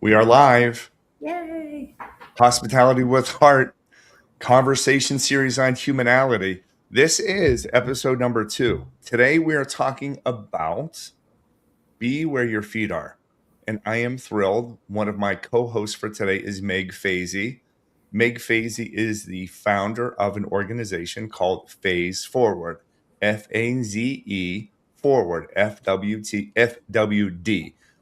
We are live. Yay. Hospitality with Heart conversation series on humanality. This is episode number 2. Today we are talking about be where your feet are. And I am thrilled. One of my co-hosts for today is Meg Fazy. Meg Fazy is the founder of an organization called Phase Forward. FAZE Forward. FWD.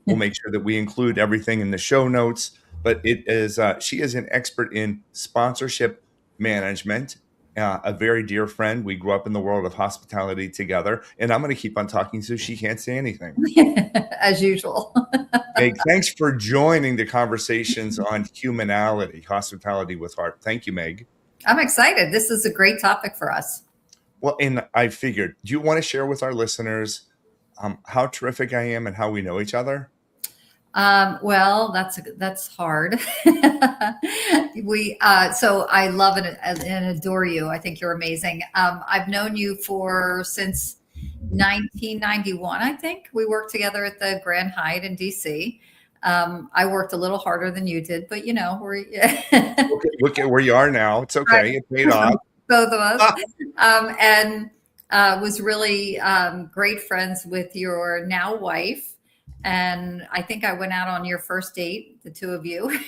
We'll make sure that we include everything in the show notes. But it is she is an expert in sponsorship management, a very dear friend. We grew up in the world of hospitality together, and I'm going to keep on talking so she can't say anything. As usual. Meg, thanks for joining the conversations on humanality, hospitality with heart. Thank you, Meg. I'm excited. This is a great topic for us. Well, and I figured, do you want to share with our listeners how terrific I am and how we know each other? Well, that's hard. So I love and adore you. I think you're amazing. I've known you since 1991. I think we worked together at the Grand Hyatt in DC. I worked a little harder than you did, but we're Look at where you are now. It's right. okay. It paid off. Both of us, Ah, and was really great friends with your now wife. And I think I went out on your first date, the two of you,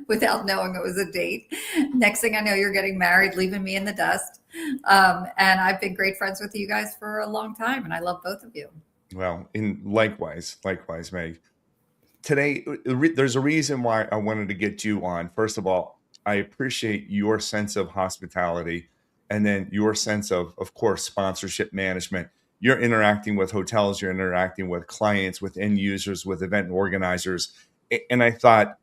without knowing it was a date. Next thing I know, you're getting married, leaving me in the dust. And I've been great friends with you guys for a long time, and I love both of you. well, and likewise, Meg. Today, there's a reason why I wanted to get you on. First of all, I appreciate your sense of hospitality and then your sense of course, sponsorship management. You're interacting with hotels, you're interacting with clients, with end users, with event organizers. And I thought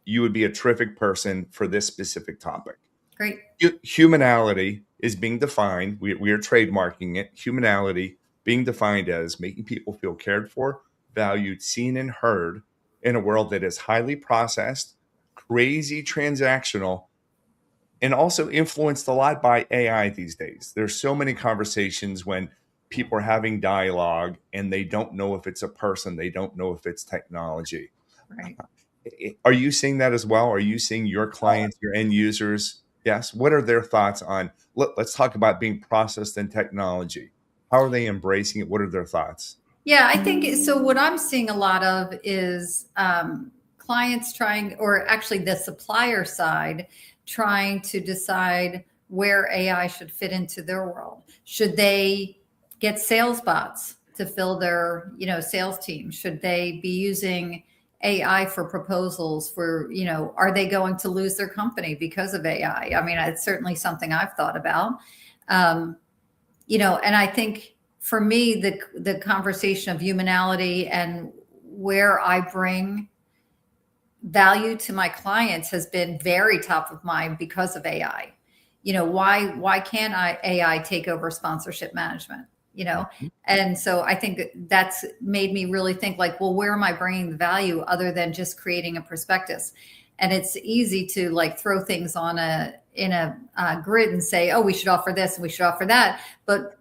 you would be a terrific person for this specific topic. Great. Humanality is being defined, we are trademarking it. Humanality being defined as making people feel cared for, valued, seen, and heard in a world that is highly processed, crazy transactional, and also influenced a lot by AI these days. There's so many conversations when people are having dialogue and they don't know if it's a person, they don't know if it's technology. Right. Are you seeing that as well? Are you seeing your clients, your end users? Yes. What are their thoughts on? Let's talk about being processed in technology. How are they embracing it? What are their thoughts? Yeah, I think so. What I'm seeing a lot of is clients trying, or actually the supplier side, trying to decide where AI should fit into their world. Should they get sales bots to fill their, sales team? Should they be using AI for proposals for, are they going to lose their company because of AI? I mean, it's certainly something I've thought about. Um, and I think for me, the conversation of humanality and where I bring value to my clients has been very top of mind because of AI. Why can't AI take over sponsorship management? And so I think that's made me really think like, well, where am I bringing the value other than just creating a prospectus? And it's easy to like throw things in a grid and say, oh, we should offer this and we should offer that. But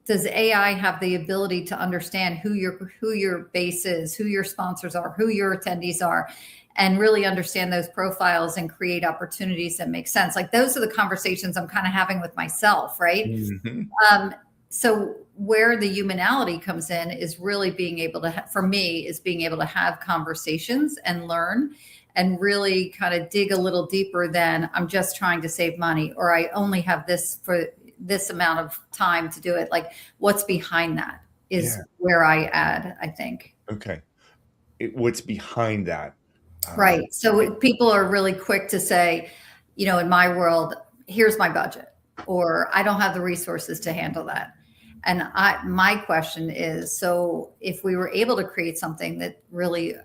does AI have the ability to understand who your base is, who your sponsors are, who your attendees are, and really understand those profiles and create opportunities that make sense? Like those are the conversations I'm kind of having with myself, right? Mhm. So where the humanality comes in is really being able to, for me, is being able to have conversations and learn and really kind of dig a little deeper than I'm just trying to save money or I only have this for this amount of time to do it. Like what's behind that is Yeah. where I add, I think. Okay. What's behind that? Right. It- So people are really quick to say, in my world, here's my budget, or I don't have the resources to handle that. And my question is, so if we were able to create something that really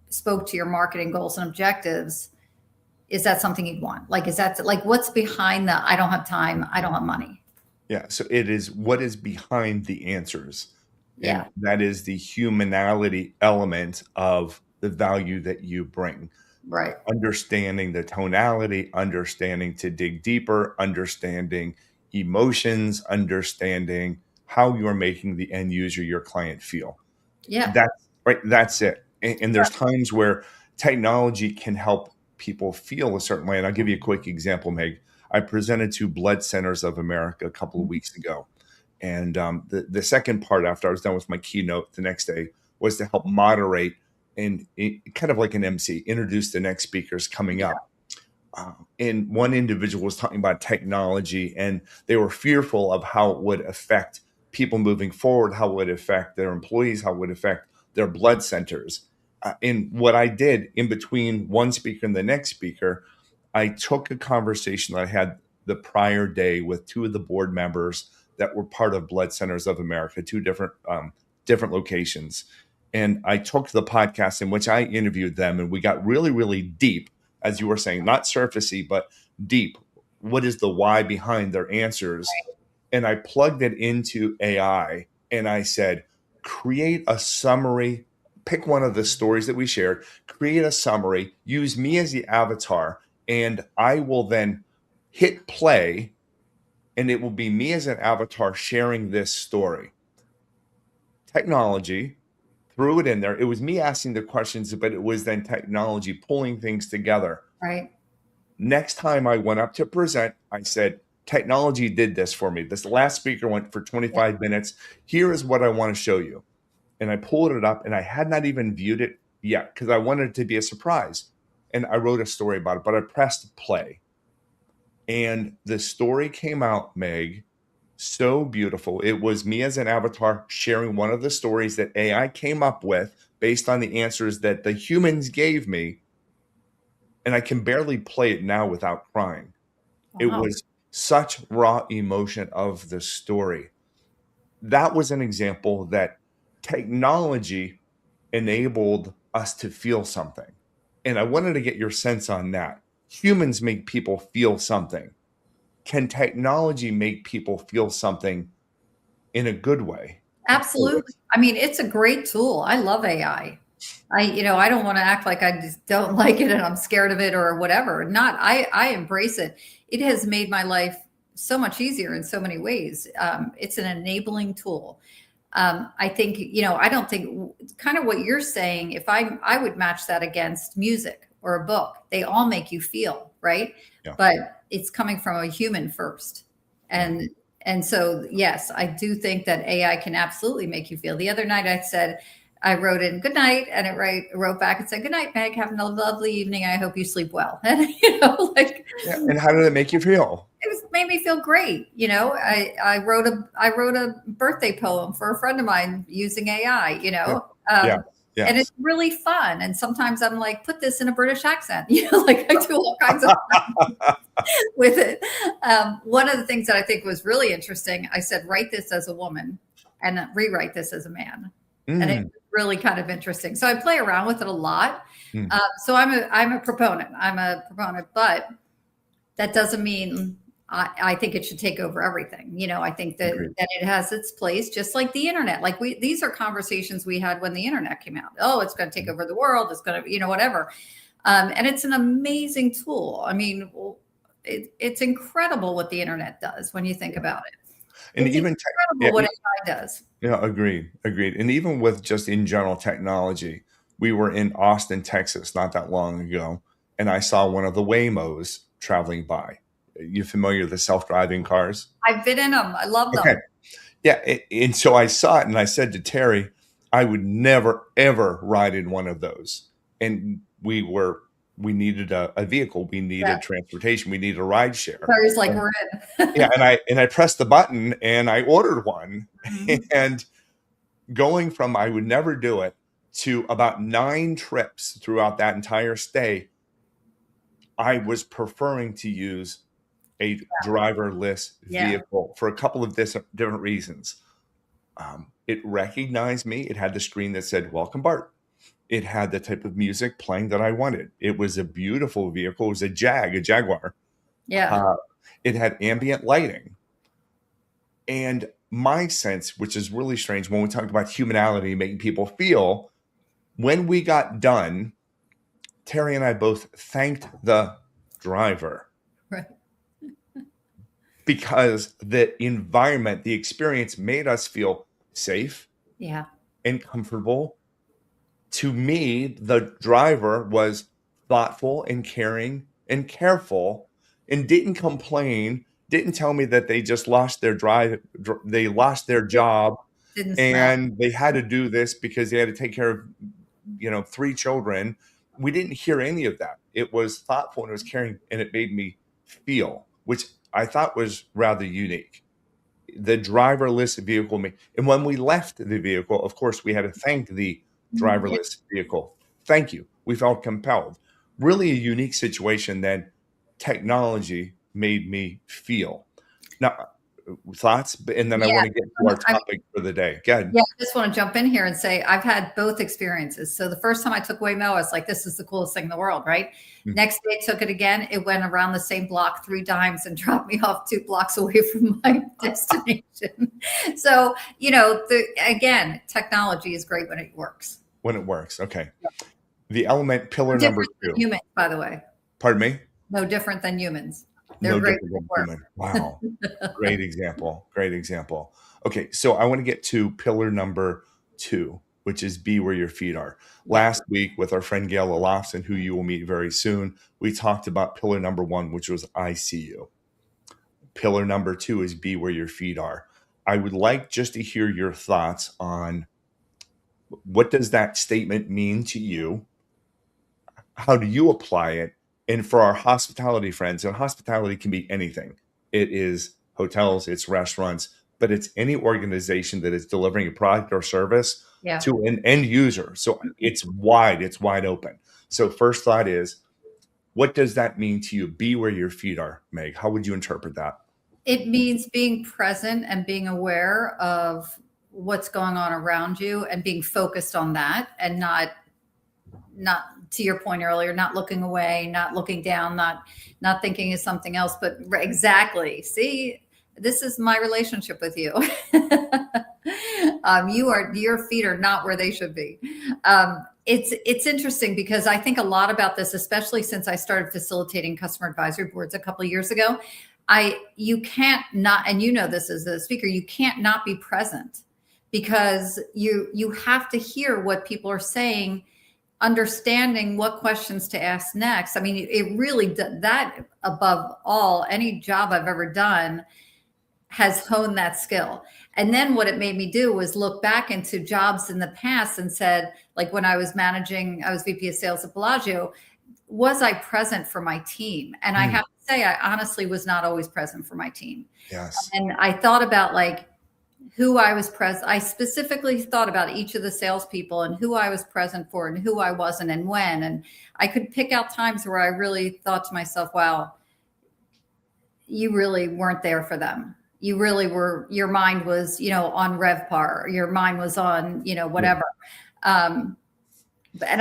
spoke to your marketing goals and objectives, is that something you'd want? Like, is that like what's behind the I don't have time, I don't have money? yeah. So it is what is behind the answers. And Yeah. that is the humanality element of the value that you bring. Right. Understanding the tonality, understanding to dig deeper, understanding emotions, understanding how you're making the end user, your client feel. Yeah. That's Right, that's it. And there's times where technology can help people feel a certain way, and I'll give you a quick example, Meg. I presented to Blood Centers of America a couple of weeks ago, and the second part after I was done with my keynote the next day was to help moderate and kind of like an MC, introduce the next speakers coming Yeah. up. And one individual was talking about technology, and they were fearful of how it would affect people moving forward, how it would affect their employees, how it would affect their blood centers. And what I did in between one speaker and the next speaker, I took a conversation that I had the prior day with two of the board members that were part of Blood Centers of America, two different locations. And I took the podcast in which I interviewed them, and we got really, really deep, as you were saying, not surfacey, but deep. What is the why behind their answers? And I plugged it into AI, and I said, create a summary, pick one of the stories that we shared, create a summary, use me as the avatar, and I will then hit play, and it will be me as an avatar sharing this story. Technology threw it in there. It was me asking the questions, but it was then technology pulling things together. Right. Next time I went up to present, I said, technology did this for me. This last speaker went for 25 minutes. Here is what I want to show you. And I pulled it up, and I had not even viewed it yet because I wanted it to be a surprise. And I wrote a story about it, but I pressed play. And the story came out, Meg, so beautiful. It was me as an avatar sharing one of the stories that AI came up with based on the answers that the humans gave me. And I can barely play it now without crying. It Wow. was such raw emotion of the story. That was an example that technology enabled us to feel something. And I wanted to get your sense on that. Humans make people feel something. Can technology make people feel something in a good way? Absolutely. I mean, it's a great tool. I love AI. I don't want to act like I just don't like it and I'm scared of it or whatever. Not, I embrace it. It has made my life so much easier in so many ways. It's an enabling tool. I think, I don't think kind of what you're saying, if I would match that against music or a book, they all make you feel, right? Yeah. But it's coming from a human first. And, and so, yes, I do think that AI can absolutely make you feel. The other night I wrote in good night, and it wrote back and said, good night, Meg, have a lovely evening. I hope you sleep well. And, Yeah. And how did it make you feel? Made me feel great. I wrote a birthday poem for a friend of mine using AI, Yeah. Yes. and it's really fun. And sometimes I'm like, put this in a British accent, like I do all kinds of with it. One of the things that I think was really interesting, I said, write this as a woman and rewrite this as a man. And it's really kind of interesting. So I play around with it a lot. So I'm a proponent. But that doesn't mean I think it should take over everything. I think that it has its place, just like the internet. Like these are conversations we had when the internet came out. Oh, it's going to take over the world. It's going to, whatever. And it's an amazing tool. I mean, it's incredible what the internet does when you think about it. And it's even incredible what AI does. Yeah, agreed. And even with just in general technology, we were in Austin, Texas, not that long ago, and I saw one of the Waymos traveling by. You familiar with the self-driving cars? I've been in them. I love them. Okay. Yeah, and so I saw it, and I said to Terry, I would never ever ride in one of those. And we needed a vehicle, we needed transportation, we needed a ride share. Terry's like, we're in. Yeah, and I pressed the button and I ordered one, and going from I would never do it to about 9 trips throughout that entire stay, I was preferring to use a driverless vehicle for a couple of different reasons. It recognized me. It had the screen that said, welcome, Bart. It had the type of music playing that I wanted. It was a beautiful vehicle. It was a Jaguar. Yeah. It had ambient lighting. And my sense, which is really strange when we talk about humanality, making people feel, when we got done, Terry and I both thanked the driver. Right. Because the environment, the experience made us feel safe Yeah. and comfortable To me, the driver was thoughtful and caring and careful and didn't complain, didn't tell me that they just lost their they lost their job Didn't smell. and they had to do this because they had to take care of, 3 children. We didn't hear any of that. It was thoughtful and it was caring, and it made me feel, which I thought was rather unique. The driverless vehicle and when we left the vehicle, of course, we had to thank the Yeah. driverless vehicle. Thank you. We felt compelled. Really a unique situation that technology made me feel. Now, thoughts, and then I Yeah. want to get to our topic for the day. Go ahead. Yeah, I just want to jump in here and say I've had both experiences. So the first time I took Waymo, I was like, this is the coolest thing in the world, right? Mm. Next day I took it again. It went around the same block 3 times and dropped me off 2 blocks away from my destination. So, again, technology is great when it works. When it works. Okay. The element pillar number Different than 2. humans, by the way. Pardon me? No different than humans. They're No great different when than it human. Wow. Great example. Great example. Okay, so I want to get to pillar number 2, which is be where your feet are. Yeah. Last week with our friend Gail Olofsson, who you will meet very soon, we talked about pillar number 1, which was I see you. Pillar number 2 is be where your feet are. I would like just to hear your thoughts on what does that statement mean to you? How do you apply it? And for our hospitality friends, and hospitality can be anything. It is hotels, it's restaurants, but it's any organization that is delivering a product or service Yeah. to an end user. So it's wide open. So first thought is, what does that mean to you? Be where your feet are, Meg. How would you interpret that? It means being present and being aware of what's going on around you and being focused on that and not to your point earlier, not looking away, not looking down, not thinking of something else, but exactly. See, this is my relationship with you. Your feet are not where they should be. It's interesting because I think a lot about this, especially since I started facilitating customer advisory boards a couple of years ago. You can't not, and you know this as a speaker, you can't not be present because you have to hear what people are saying, understanding what questions to ask next. I mean, it really, that above all, any job I've ever done has honed that skill. And then what it made me do was look back into jobs in the past and said, like when I was VP of sales at Bellagio, was I present for my team? And I have to say, I honestly was not always present for my team. Yes. And I thought about like who I was present. I specifically thought about each of the salespeople and who I was present for and who I wasn't and when. And I could pick out times where I really thought to myself, wow, you really weren't there for them. You really were, your mind was, on RevPAR, your mind was on, whatever. And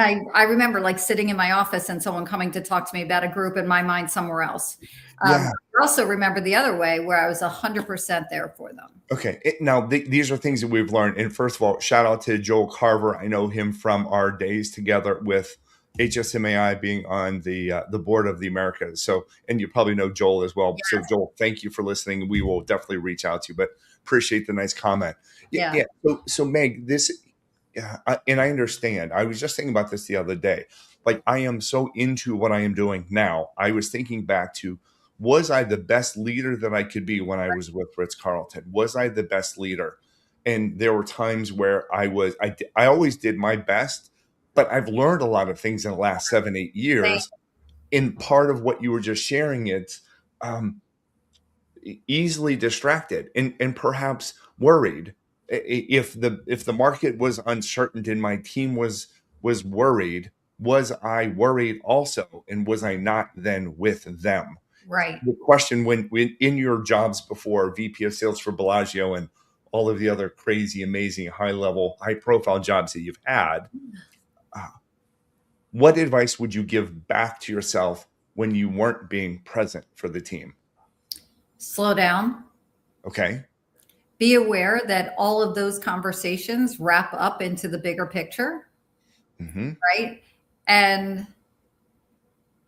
I remember like sitting in my office and someone coming to talk to me about a group and my mind somewhere else. Yeah. I also remember the other way where I was 100% there for them. Okay. Now, these are things that we've learned. And first of all, shout out to Joel Carver. I know him from our days together with HSMAI being on the board of the Americas. So, and you probably know Joel as well. Yeah. So, Joel, thank you for listening. We will definitely reach out to you, but appreciate the nice comment. Yeah. So Meg, and I understand. I was just thinking about this the other day. Like, I am so into what I am doing now. I was thinking back to, was I the best leader that I could be when I was with Ritz-Carlton? Was I the best leader? And there were times where I always did my best, but I've learned a lot of things in the last 7-8 years. In part of what you were just sharing, it's easily distracted and perhaps worried. If the market was uncertain and my team was worried, was I worried also, and was I not then with them? Right. The question, when in your jobs before, VP of sales for Bellagio and all of the other crazy, amazing, high profile jobs that you've had, what advice would you give back to yourself when you weren't being present for the team? Slow down. Okay. Be aware that all of those conversations wrap up into the bigger picture. Mm-hmm. Right. And,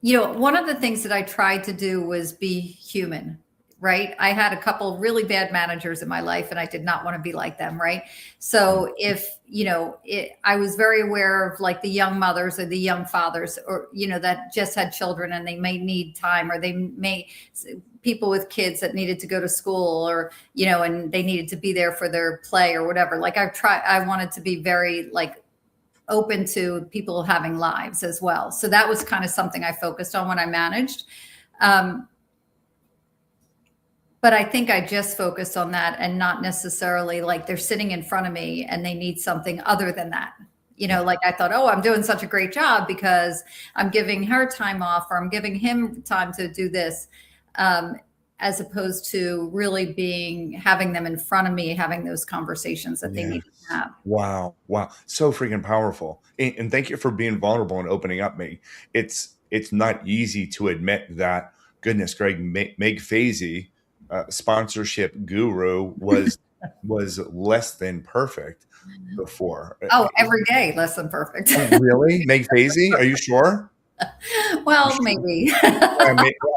one of the things that I tried to do was be human. right? I had a couple really bad managers in my life and I did not want to be like them, right? So if, I was very aware of like the young mothers or the young fathers or, that just had children and they may need time, or they may, people with kids that needed to go to school, or, and they needed to be there for their play or whatever. Like I wanted to be very like open to people having lives as well. So that was kind of something I focused on when I managed. But I think I just focused on that and not necessarily like they're sitting in front of me and they need something other than that. Like I thought, oh, I'm doing such a great job because I'm giving her time off, or I'm giving him time to do this, as opposed to really having them in front of me, having those conversations that they Yeah. need to have. Wow. Wow. So freaking powerful. And thank you for being vulnerable and opening up me. It's not easy to admit that, goodness, Greg, Meg Fazy, sponsorship guru, was less than perfect before. Oh, every day, less than perfect. Oh, really? Meg Fazy? Are you sure? You Well, sure? maybe. Yeah,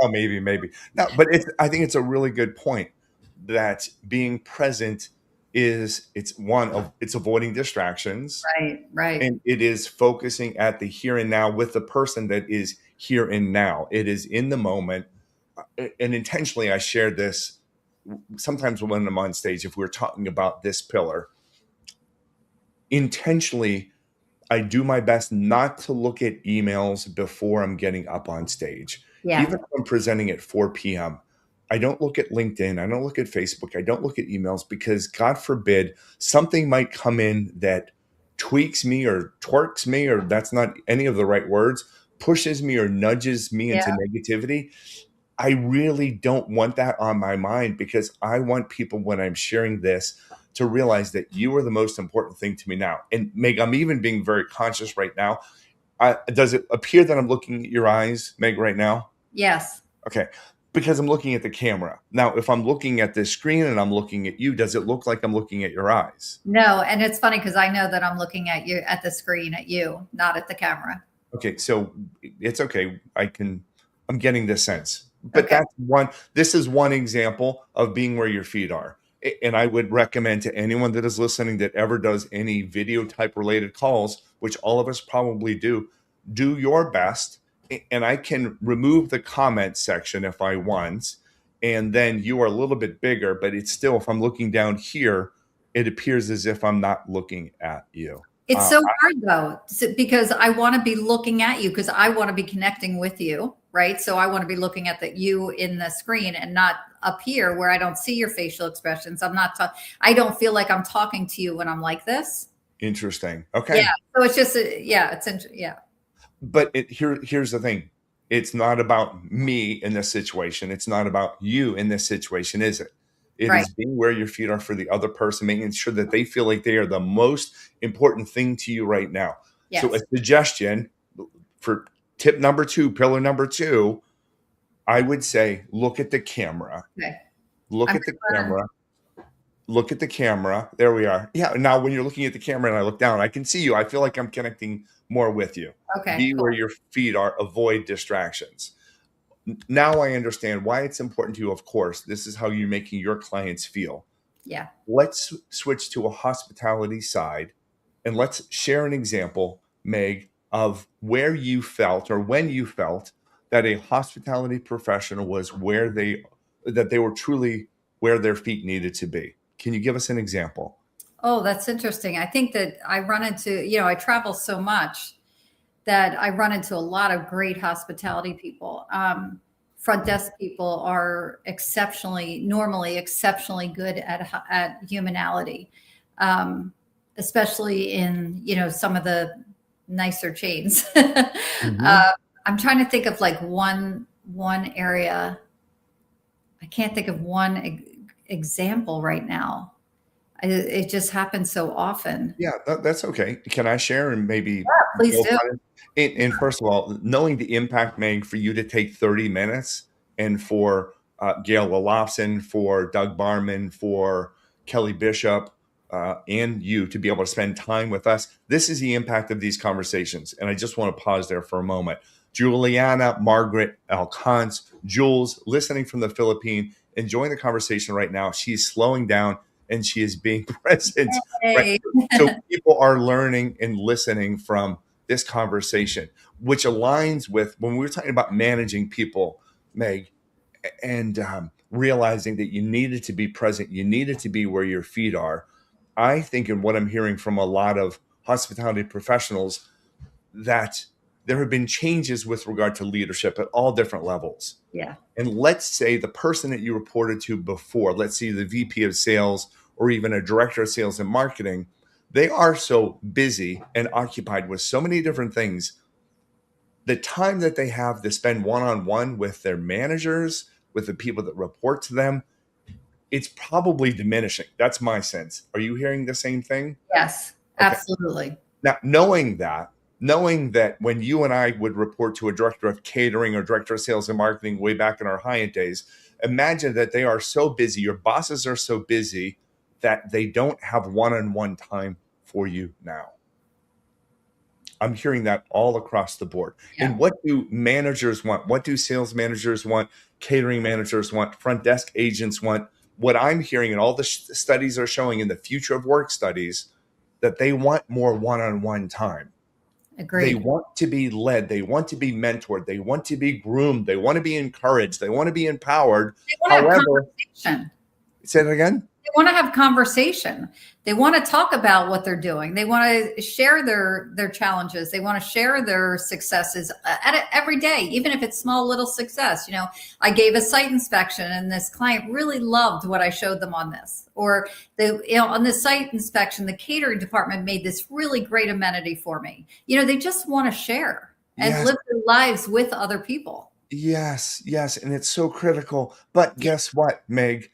maybe. No, but I think it's a really good point that being present it's avoiding distractions, Right, right. and it is focusing at the here and now with the person that is here and now. It is in the moment. And intentionally, I shared this sometimes when I'm on stage. If we're talking about this pillar, intentionally, I do my best not to look at emails before I'm getting up on stage. Yeah. Even if I'm presenting at 4 p.m., I don't look at LinkedIn. I don't look at Facebook. I don't look at emails, because God forbid something might come in that tweaks me or twerks me, or that's not any of the right words, pushes me or nudges me Yeah. into negativity. I really don't want that on my mind, because I want people, when I'm sharing this, to realize that you are the most important thing to me now. And Meg, I'm even being very conscious right now. Does it appear that I'm looking at your eyes, Meg, right now? Yes. Okay. Because I'm looking at the camera. Now, if I'm looking at this screen and I'm looking at you, does it look like I'm looking at your eyes? No, and it's funny because I know that I'm looking at you, at the screen at you, not at the camera. Okay, so it's okay. I'm getting this sense. But Okay. this is one example of being where your feet are. And I would recommend to anyone that is listening that ever does any video type related calls, which all of us probably do your best. And I can remove the comment section if I want. And then you are a little bit bigger, but it's still, if I'm looking down here, it appears as if I'm not looking at you. It's so hard though, because I want to be looking at you because I want to be connecting with you, right? So I want to be looking at you in the screen and not up here where I don't see your facial expressions. I don't feel like I'm talking to you when I'm like this. Interesting. Yeah. Okay. So it's just, yeah. But here's the thing. It's not about me in this situation. It's not about you in this situation, is it? It Right. is being where your feet are for the other person, making sure that they feel like they are the most important thing to you right now. So a Yes. suggestion for tip number 2, pillar number 2, I would say, look at the camera. Okay. Look I'm at the gonna learn. camera. Look at the camera. There we are. Yeah. Now, when you're looking at the camera and I look down, I can see you. I feel like I'm connecting more with you. Okay, Be where cool. your feet are. Avoid distractions. Now I understand why it's important to you. Of course, this is how you're making your clients feel. Yeah. Let's switch to a hospitality side, and let's share an example, Meg, of where you felt or when you felt that a hospitality professional was that they were truly where their feet needed to be. Can you give us an example? Oh, that's interesting. I think that I run into, I travel so much that I run into a lot of great hospitality people. Front desk people are normally exceptionally good at humanality, especially in some of the nicer chains. Mhm. I'm trying to think of like one area. I can't think of one example right now. It just happens so often. Yeah, that's okay. Can I share and maybe Please build do. on it? And first of all, knowing the impact, Meg, for you to take 30 minutes, and for Gail Olofsson, for Doug Barman, for Kelly Bishop, and you to be able to spend time with us. This is the impact of these conversations. And I just want to pause there for a moment. Juliana, Margaret, Alcance, Jules, listening from the Philippines, enjoying the conversation right now. She's slowing down and she is being present right Hey. here. So people are learning and listening from this conversation, which aligns with when we were talking about managing people, Meg, and realizing that you needed to be present, you needed to be where your feet are. I think, and what I'm hearing from a lot of hospitality professionals, that there have been changes with regard to leadership at all different levels. Yeah. And let's say the person that you reported to before, let's say the VP of sales or even a director of sales and marketing, they are so busy and occupied with so many different things. The time that they have to spend one-on-one with their managers, with the people that report to them, it's probably diminishing. That's my sense. Are you hearing the same thing? Yes, Okay. absolutely. Now, knowing that when you and I would report to a director of catering or director of sales and marketing way back in our Hyatt days, imagine that they are so busy, your bosses are so busy that they don't have one-on-one time for you now. I'm hearing that all across the board. Yeah. And what do managers want? What do sales managers want? Catering managers want? Front desk agents want? What I'm hearing, and all the studies are showing in the future of work studies, that they want more one-on-one time. They Agreed. want to be led. They want to be mentored. They want to be groomed. They want to be encouraged. They want to be empowered. They want to have However, conversation. say it again. They want to have conversation. They want to talk about what they're doing. They want to share their challenges. They want to share their successes every day, even if it's small little success. You know, I gave a site inspection and this client really loved what I showed them on this. Or on this site inspection, the catering department made this really great amenity for me. You know, they just want to share and Yes. live their lives with other people. Yes, yes, and it's so critical. But guess what, Meg?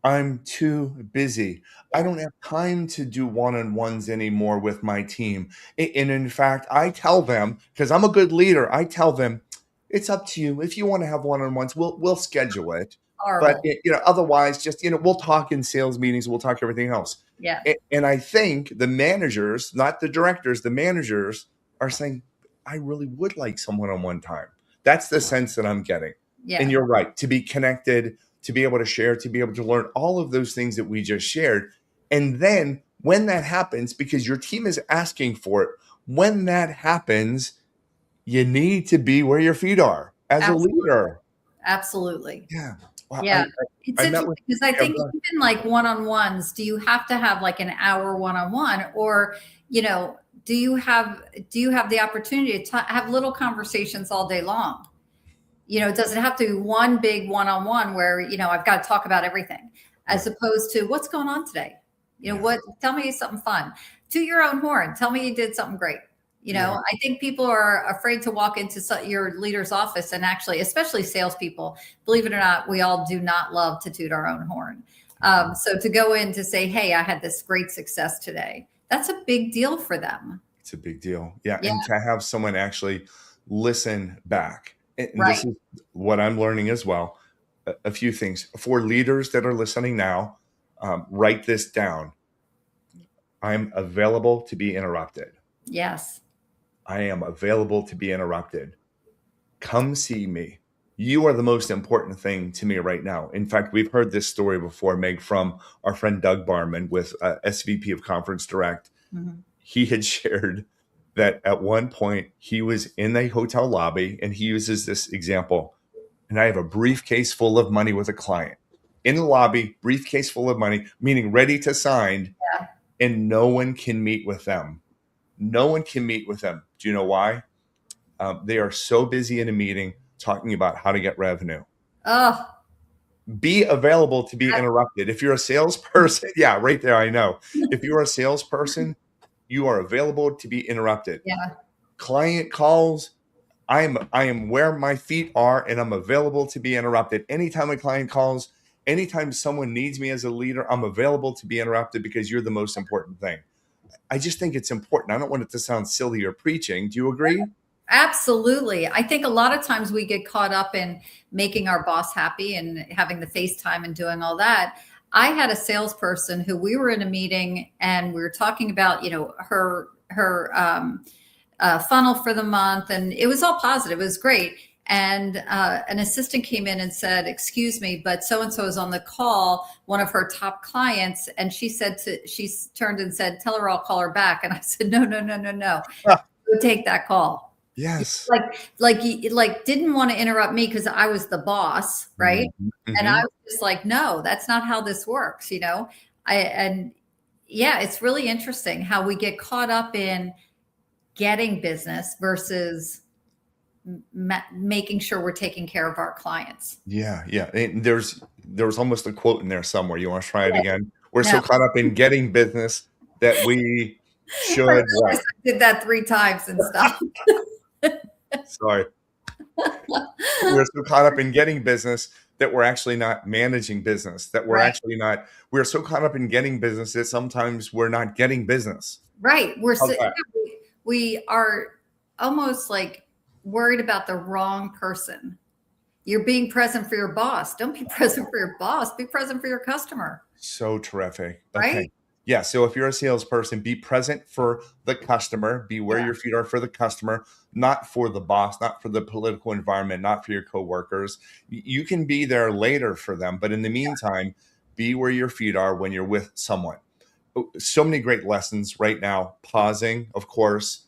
I'm too busy. I Yeah. don't have time to do one-on-ones anymore with my team. And in fact, I tell them, because I'm a good leader, I tell them, it's up to you. If you want to have one-on-ones, we'll schedule it. But Horrible. otherwise, just we'll talk in sales meetings, we'll talk everything else. Yeah. And I think the managers, not the directors, the managers are saying, I really would like some one-on-one time. That's the sense that I'm getting. And Yeah. you're right, to be connected, to be able to share, to be able to learn all of those things that we just shared. And then when that happens, because your team is asking for it, when that happens, you need to be where your feet are as a Absolutely. leader. Absolutely. Yeah. Well, Yeah. It's I met interesting with, because I yeah, think go ahead. even like one-on-ones, do you have to have like an hour one-on-one, or, you know, do you have the opportunity to have little conversations all day long? You know, does it have to be one big one-on-one where, you know, I've got to talk about everything, as Right. opposed to what's going on today? You know, Yes. tell me something fun. To your own horn. Tell me you did something great. You Yeah. know, I think people are afraid to walk into your leader's office and actually, especially salespeople, believe it or not, we all do not love to toot our own horn. So to go in to say, hey, I had this great success today, that's a big deal for them. It's a big deal. Yeah. Yeah, And to have someone actually listen back. And right. this is what I'm learning as well. A few things for leaders that are listening now. Write this down. I'm available to be interrupted. Yes. I am available to be interrupted. Come see me. You are the most important thing to me right now. In fact, we've heard this story before, Meg, from our friend Doug Barman with SVP of Conference Direct. Mhm. He had shared that at one point he was in a hotel lobby, and he uses this example. And I have a briefcase full of money with a client in the lobby, briefcase full of money, meaning ready to sign, Yeah. and no one can meet with them. No one can meet with them. Do you know why? They are so busy in a meeting talking about how to get revenue. Oh, Be available to be interrupted. If you're a salesperson, yeah, right there, I know. If you're a salesperson, you are available to be interrupted. yeah. Client calls, I am where my feet are, and I'm available to be interrupted. Anytime a client calls, anytime someone needs me as a leader, I'm available to be interrupted because you're the most important thing. I just think it's important. I don't want it to sound silly or preaching. Do you agree? Absolutely. I think a lot of times we get caught up in making our boss happy and having the FaceTime and doing all that. I had a salesperson who we were in a meeting and we were talking about, you know, her funnel for the month, and it was all positive. It was great. and an assistant came in and said, "Excuse me, but so and so is on the call, one of her top clients." And she turned and said, "Tell her I'll call her back." And I said, "No, no, no, no, no. Go take that call." Yes. Like didn't want to interrupt me because I was the boss, right? Mhm, And I mhm. was just like, "No, that's not how this works," you know. I and Yeah, it's really interesting how we get caught up in getting business versus making sure we're taking care of our clients. Yeah, yeah. And there was almost a quote in there somewhere. You want to try it Yeah, again? We're no, so caught up in getting business that we I should realized what? I did that 3 times and stuff. Sorry. We're so caught up in getting business that we're actually not managing business, that we're Right, actually not we're so caught up in getting business that sometimes we're not getting business. right. How's Yeah, that? we are almost like worried about the wrong person. You're being present for your boss. Don't be present for your boss. Be present for your customer, So terrific. right? Okay. Yeah. So if you're a salesperson, be present for the customer, be where Yeah, your feet are for the customer, not for the boss, not for the political environment, not for your coworkers. You can be there later for them, but in the meantime, be where your feet are when you're with someone. So many great lessons right now. Pausing, of course,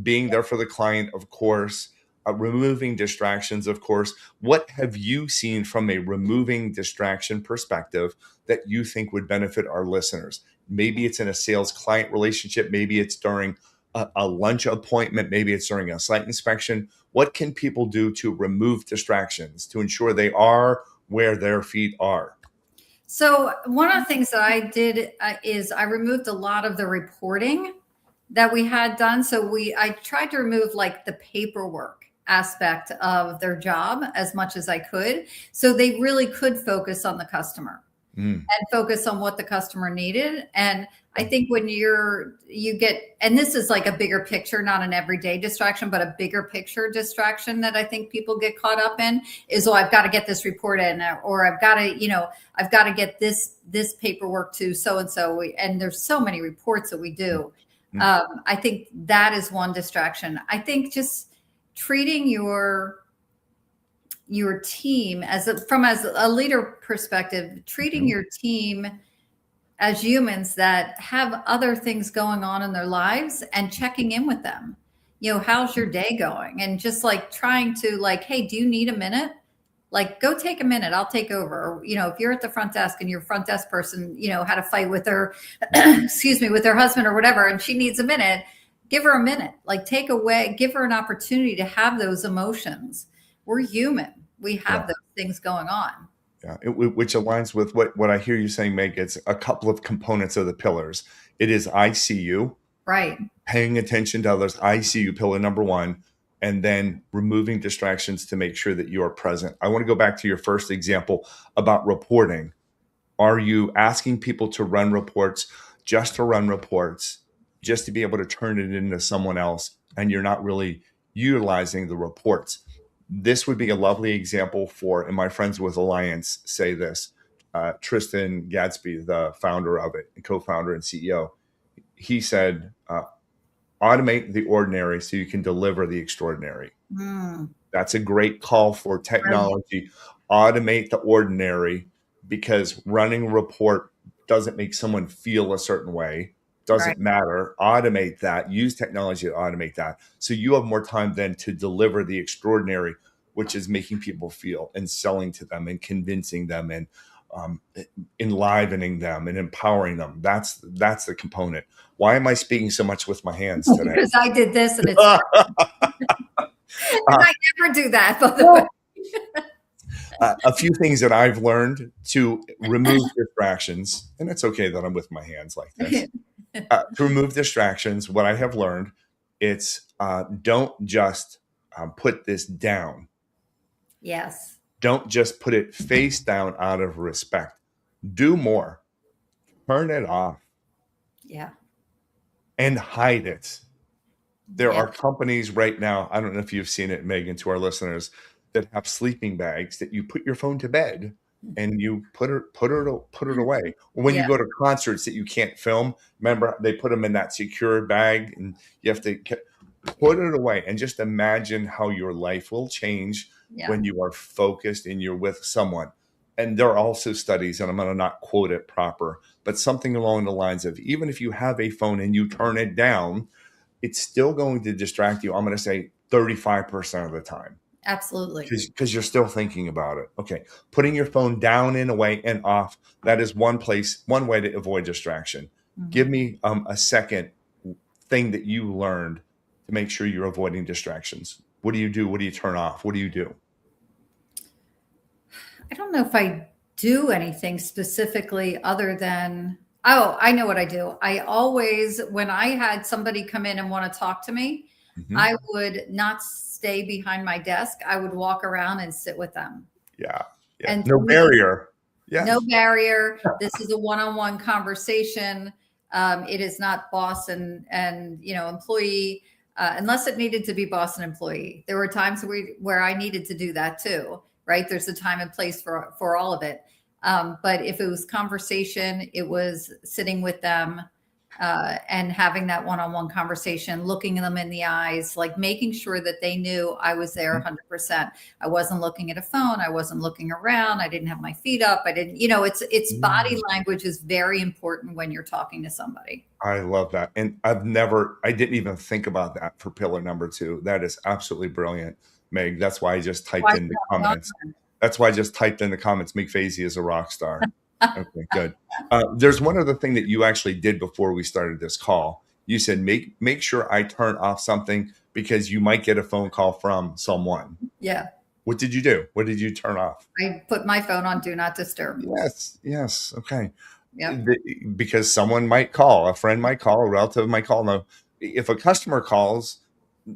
being there for the client, of course, removing distractions, of course. What have you seen from a removing distraction perspective that you think would benefit our listeners? Maybe it's in a sales client relationship, maybe it's during a lunch appointment, maybe it's during a site inspection. What can people do to remove distractions to ensure they are where their feet are? so one of the things that I did is I removed a lot of the reporting that we had done. So I tried to remove like the paperwork aspect of their job as much as I could. So they really could focus on the customer Mm, and focus on what the customer needed. And I think when you get, and this is like a bigger picture, not an everyday distraction, but a bigger picture distraction that I think people get caught up in is, oh, I've got to get this report in, or I've got to, I've got to get this paperwork to so and so. And there's so many reports that we mm, do. mm. I think that is one distraction. I think just treating your team as a leader perspective, treating Mhm. your team as humans that have other things going on in their lives and checking in with them. How's your day going? And just like trying to like, hey, do you need a minute? Like, go take a minute. I'll take over. Or, if you're at the front desk and your front desk person, had a fight with her, excuse me, with her husband or whatever, and she needs a minute, give her a minute. Like, give her an opportunity to have those emotions. We're human. We Yeah. have those things going on. Yeah, which aligns with what I hear you saying, Meg. It's a couple of components of the pillars. It is I see you, Right. paying attention to others. I see you, pillar number one, and then removing distractions to make sure that you are present. I want to go back to your first example about reporting. Are you asking people to run reports just to run reports, just to be able to turn it into someone else, and you're not really utilizing the reports? This would be a lovely example for, and my friends with Alliance say this. Tristan Gadsby, the founder of it, co-founder and CEO, he said, "Automate the ordinary so you can deliver the extraordinary." Mm, That's a great call for brilliant. technology. Automate the ordinary because running a report doesn't make someone feel a certain way. Right. Doesn't matter. Automate that. Use technology to automate that. So you have more time then to deliver the extraordinary, which is making people feel and selling to them and convincing them and um, enlivening them and empowering them. That's the component. Why am I speaking so much with my hands today? Because I did this and it's and Uh, I never do that, by the way. a few things that I've learned to remove distractions, and it's okay that I'm with my hands like this. To remove distractions, what I have learned, it's don't just put this down. Yes. Don't just put it face down out of respect. Do more. Turn it off Yeah. and hide it. There Yeah. are companies right now, I don't know if you've seen it, Megan, to our listeners, that have sleeping bags that you put your phone to bed and you put it away. Or when you Yeah. go to concerts that you can't film, remember they put them in that secure bag and you have to. Put it away and just imagine how your life will change Yeah, when you are focused and you're with someone. And there are also studies, and I'm going to not quote it proper, but something along the lines of even if you have a phone and you turn it down, it's still going to distract you. I'm going to say 35% of the time absolutely. because you're still thinking about it. Okay. Putting your phone down and away and off. That is one way to avoid distraction. Give Mhm. me a second thing that you learned to make sure you're avoiding distractions. What do you do? What do you turn off? What do you do? I don't know if I do anything specifically other than, oh, I know what I do. I always, when I had somebody come in and want to talk to me, Mhm. I would not stay behind my desk. I would walk around and sit with them. Yeah. Yeah. And No to me, barrier. no Yes. barrier. This is a one-on-one conversation. It is not boss and employee, unless it needed to be boss and employee. There were times where I needed to do that too, right? There's a time and place for all of it. But if it was conversation, it was sitting with them, and having that one-on-one conversation, looking them in the eyes, like making sure that they knew I was there Mhm. 100%. I wasn't looking at a phone. I wasn't looking around. I didn't have my feet up. I didn't, it's body Mm. language is very important when you're talking to somebody. I love that. And I didn't even think about that for pillar number two. That is absolutely brilliant, Meg. That's why I just Why typed is in the that comments. That's why I just typed in the comments, Meg Fazy is a rock star. not- Okay, good. There's one other thing that you actually did before we started this call. You said make sure I turn off something because you might get a phone call from someone. Yeah. What did you do? What did you turn off? I put my phone on do not disturb. Yes, yes, okay. Yep. Because someone might call, a friend might call, a relative might call. Now, if a customer calls,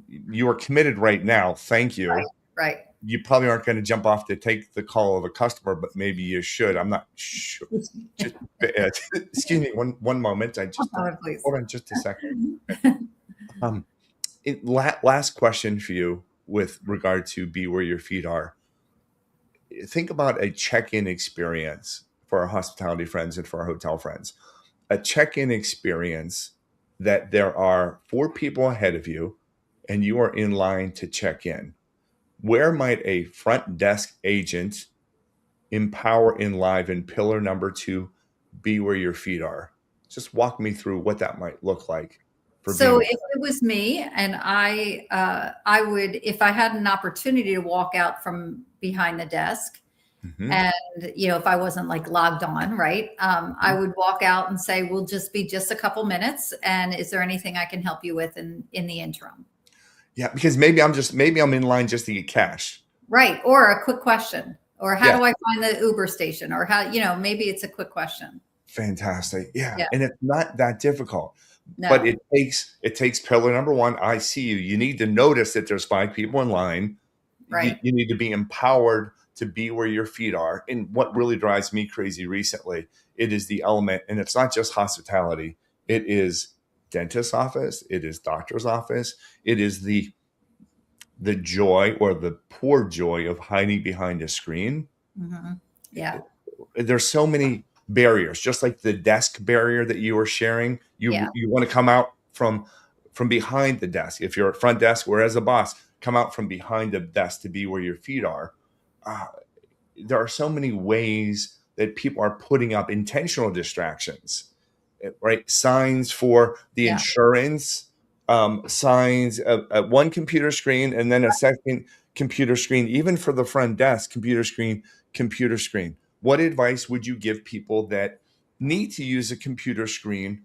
you are committed right now. Thank Right. you. Right. You probably aren't going to jump off to take the call of a customer, but maybe you should. I'm not sure. Just, excuse me, one moment. I just Oh, please. hold on just a second. Okay. Um, last question for you with regard to be where your feet are. Think about a check-in experience for our hospitality friends and for our hotel friends. A check-in experience that there are four people ahead of you and you are in line to check in. Where might a front desk agent empower in live in pillar number two, be where your feet are? Just walk me through what that might look like for So being. if it was me and I would, if I had an opportunity to walk out from behind the desk, Mhm, and if I wasn't like logged on, right, I mhm. would walk out and say, we'll just be just a couple minutes, and is there anything I can help you with in the interim? Yeah, because maybe I'm in line just to get cash. Right. Or a quick question, or how Yeah, do I find the Uber station, or how, maybe it's a quick question. fantastic. Yeah, Yeah. and it's not that difficult. But No. it takes pillar number one. I see you. You need to notice that there's five people in line. Right. You need to be empowered to be where your feet are. And what really drives me crazy recently, it is the element, and it's not just hospitality. It is dentist's office. It is doctor's office. It is the joy or the poor joy of hiding behind a screen. Hmm. Yeah. There's so many barriers, just like the desk barrier that you were sharing. Yeah. You want to come out from behind the desk. If you're at front desk, or as a boss, come out from behind the desk to be where your feet are. Uh, there are so many ways that people are putting up intentional distractions, right? Signs for the Yeah. insurance, signs at one computer screen, and then a second computer screen, even for the front desk, computer screen, computer screen. What advice would you give people that need to use a computer screen?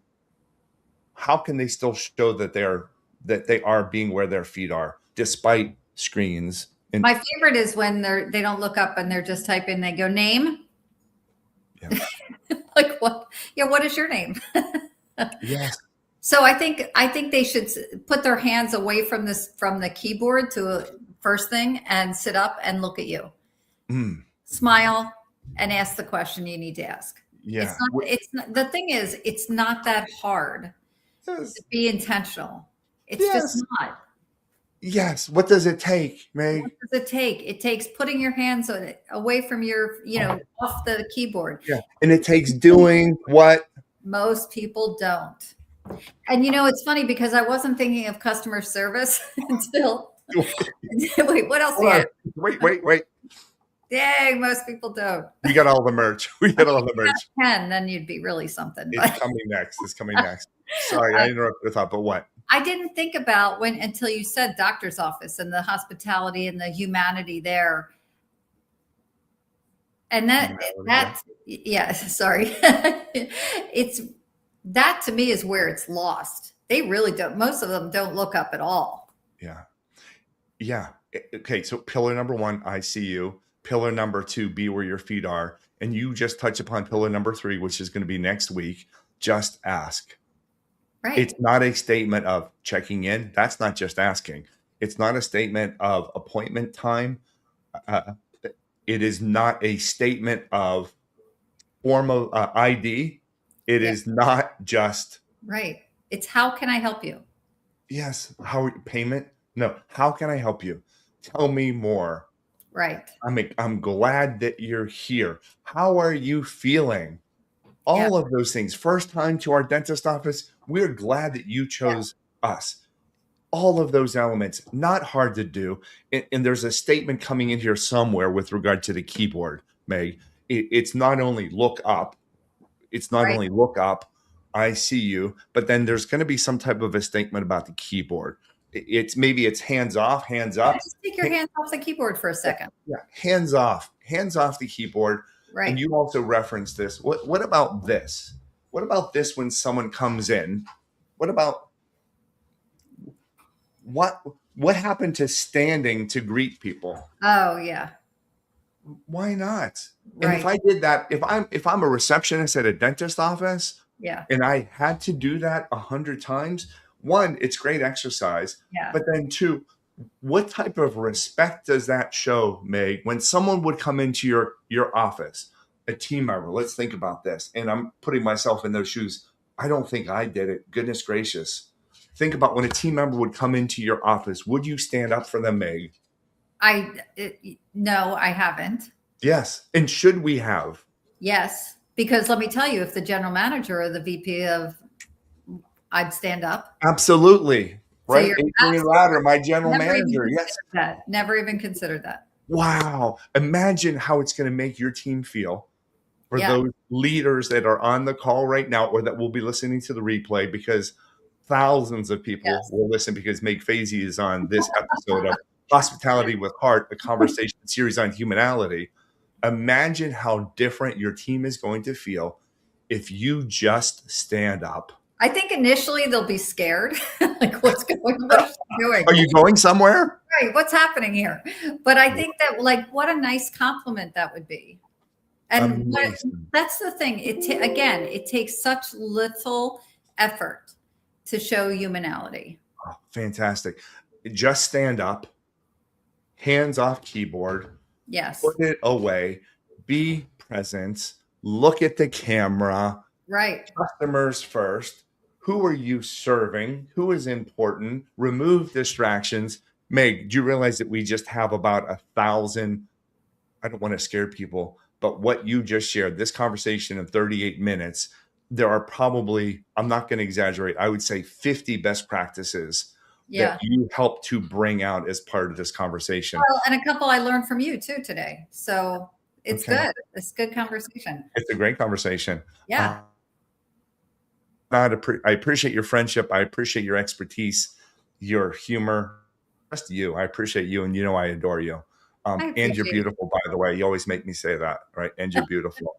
How can they still show that they are being where their feet are despite screens? And My favorite is when they don't look up and they're just typing, they go name. yeah, Like what? Yeah, what is your name? yes, So I think they should put their hands away from the keyboard to first thing and sit up and look at you. mm, Smile and ask the question you need to ask. yeah, It's not, the thing is, it's not that hard to yes, be intentional. It's just yes. not. Yes. What does it take, What Meg? does it take? It takes putting your hands away from off the keyboard. Yeah. And it takes doing what? Most people don't. And it's funny because I wasn't thinking of customer service until wait, what else do you Hold on. have? Wait. Dang, most people don't. We got all the merch. We I got mean, all if the you merch. have 10, then you'd be really something. It's But coming next. It's coming next. Sorry, I interrupted the thought, but what? I didn't think about when until you said doctor's office and the hospitality and the humanity there. And Humanality, yeah. that's yeah, sorry. It's that to me is where it's lost. They really don't, most of them don't look up at all. Yeah. Yeah. Okay. So pillar number one, I see you. Pillar number two, be where your feet are. And you just touch upon pillar number three, which is going to be next week. Just ask. It's Right. not a statement of checking in. That's not just asking. It's not a statement of appointment time. Uh, it is not a statement of formal ID. It Yeah. is not just, Right. It's how can I help you? yes, how payment? No, how can I help you? Tell me more. Right. I'm glad that you're here. How are you feeling? Yeah. All of those things. First time to our dentist office, we're glad that you Yeah. chose us. All of those elements, not hard to do. And there's a statement coming in here somewhere with regard to the keyboard, Meg. It's not only look up, it's not Right. only look up, I see you, but then there's going to be some type of a statement about the keyboard. It's maybe it's hands off, hands Yeah, up. just take your hands off the keyboard for a Yeah, second. yeah, hands off the keyboard. And Right. you also referenced this. What about this? What about this when someone comes in? What about what what happened to standing to greet people? Oh, yeah. Why not? And if Right. I did that, if I'm a receptionist at a dentist office Yeah. and I had to do that 100 times, one, it's great exercise, Yeah. but then two, what type of respect does that show, Meg, when someone would come into your office, a team member? Let's think about this. And I'm putting myself in those shoes. I don't think I did it. Goodness gracious. Think about when a team member would come into your office. Would you stand up for them, Meg? No, I haven't. Yes. And should we have? Yes, because let me tell you, if the general manager or the VP of, I'd stand up. Absolutely. So Right? you're Adrian absolutely Latter, my general never even manager. Yes. considered that. Never even considered that. Wow. Imagine how it's going to make your team feel for Yeah. those leaders that are on the call right now or that will be listening to the replay, because thousands of people Yes. will listen because Meg Fazy is on this episode of Hospitality with Heart, a conversation series on humanality. Imagine how different your team is going to feel if you just stand up. I think initially they'll be scared, like what's going, what is she doing? Are you going somewhere? Right, what's happening here? But I think that like what a nice compliment that would be. And Amazing. that's the thing. Again, it takes such little effort to show humanality. Oh, fantastic. Just stand up, hands off keyboard, Yes. put it away, be present, look at the camera, Right. customers first. Who are you serving? Who is important? Remove distractions. Meg, do you realize that we just have about 1,000? I don't want to scare people, but what you just shared, this conversation in 38 minutes, there are probably, I'm not going to exaggerate, I would say 50 best practices that Yeah. you help to bring out as part of this conversation. Well, and a couple I learned from you too today. So it's Okay. good. It's good conversation. It's a great conversation. Yeah. I appreciate your friendship. I appreciate your expertise, your humor. Just you. I appreciate you, and I adore you. I And you're appreciate it. beautiful, by the way. You always make me say that, right? And you're beautiful.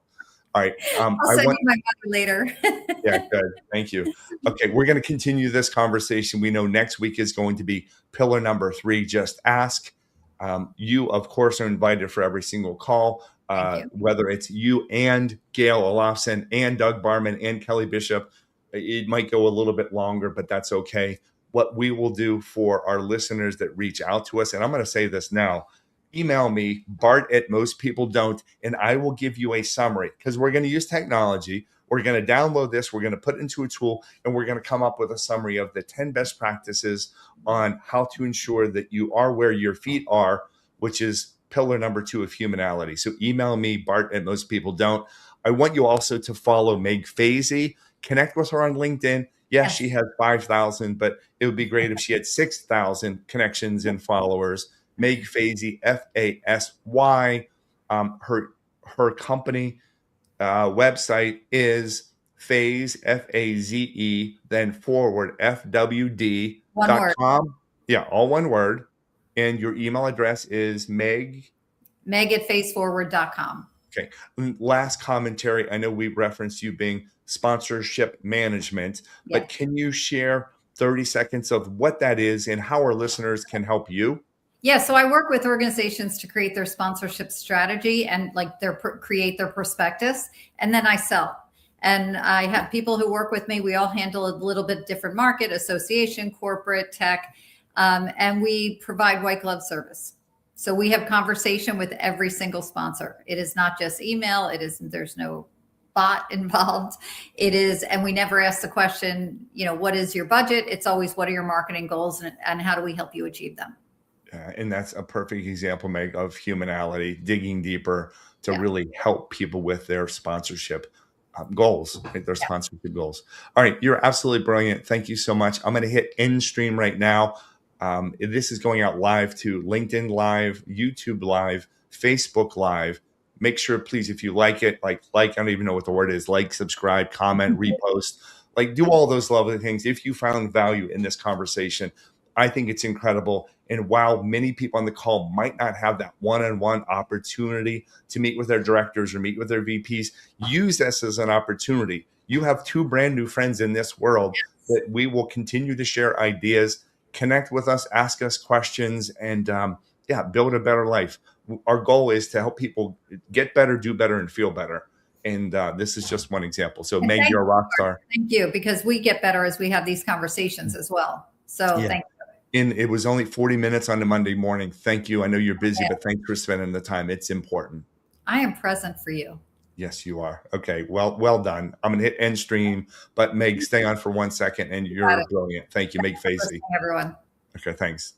All right. I'll I send want. you my money later. Yeah, good. Thank you. Okay, we're going to continue this conversation. We know next week is going to be pillar number 3. Just ask. You, of course, are invited for every single call, Thank you. whether it's you and Gail Olofsson and Doug Barman and Kelly Bishop. It might go a little bit longer, but that's okay. What we will do for our listeners that reach out to us, and I'm going to say this now, email me, bart@mostpeopledon't, and I will give you a summary, because we're going to use technology. We're going to download this, we're going to put it into a tool, and we're going to come up with a summary of the 10 best practices on how to ensure that you are where your feet are, which is pillar number 2 of humanality. So email me, bart@mostpeopledon't. I want you also to follow Meg Fazy. Connect with her on LinkedIn. Yes, Yes. she has 5,000, but it would be great if she had 6,000 connections and followers. Meg Fasy, Fasy. Her company website is phase, Faze, then forward, One word. fwd.com. Yeah, all one word. And your email address is Meg. Meg@faceforward.com. Okay. Last commentary. I know we referenced you being sponsorship management, Yeah. but can you share 30 seconds of what that is and how our listeners can help you? Yeah, so I work with organizations to create their sponsorship strategy and like create their prospectus, and then I sell. And I have people who work with me. We all handle a little bit different market, association, corporate, tech, and we provide white glove service. So we have conversation with every single sponsor. It is not just email. There's no bot involved. It is, and we never ask the question, what is your budget? It's always, what are your marketing goals, and how do we help you achieve them? And that's a perfect example, Meg, of humanality, digging deeper to Yeah. really help people with their sponsorship goals, right? Their sponsorship goals. All right, you're absolutely brilliant. Thank you so much. I'm going to hit end stream right now. This is going out live to LinkedIn Live, YouTube Live, Facebook Live. Make sure, please, if you like it, I don't even know what the word is, like, subscribe, comment, repost, do all those lovely things. If you found value in this conversation, I think it's incredible. And while many people on the call might not have that one-on-one opportunity to meet with their directors or meet with their VPs, use this as an opportunity. You have two brand new friends in this world that we will continue to share ideas, connect with us, ask us questions, and build a better life. Our goal is to help people get better, do better, and feel better. And this is just one example. So, And Meg, you're a rock star. thank you, because we get better as we have these conversations as well. So Yeah. thank And it was only 40 minutes on a Monday morning. Thank you. I know you're busy, but thanks for spending the time. It's important. I am present for you. Yes, you are. Okay. Well done. I'm going to hit end stream, but Meg, stay on for 1 second, and you're brilliant. Thank you, Meg Facey. Everyone. Okay. Thanks.